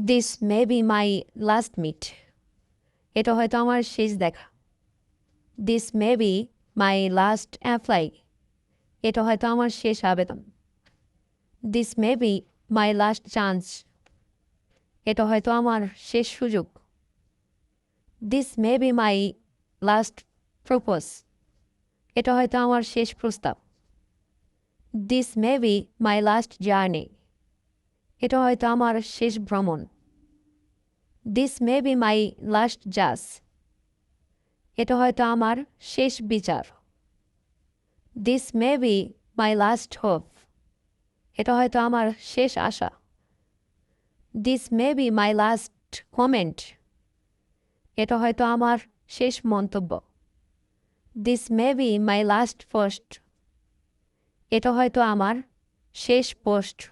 This may be my last meet. এটা হয়তো আমার শেষ দেখা। This may be my last apply. এটা হয়তো আমার শেষ আবেদন। This may be my last chance. এটা হয়তো আমার শেষ সুযোগ। This may be my last propose. এটা হয়তো আমার শেষ প্রস্তাব। This may be my last journey. এটা হয়তো আমার শেষ ভ্রমণ। This may be my last জাজ। এটা হয়তো আমার শেষ বিচার। This may be my last hope. এটা হয়তো আমার শেষ আশা। This may be my last comment. এটা হয়তো আমার শেষ মন্তব্য। This may be my last post. এটা হয়তো আমার শেষ পোস্ট।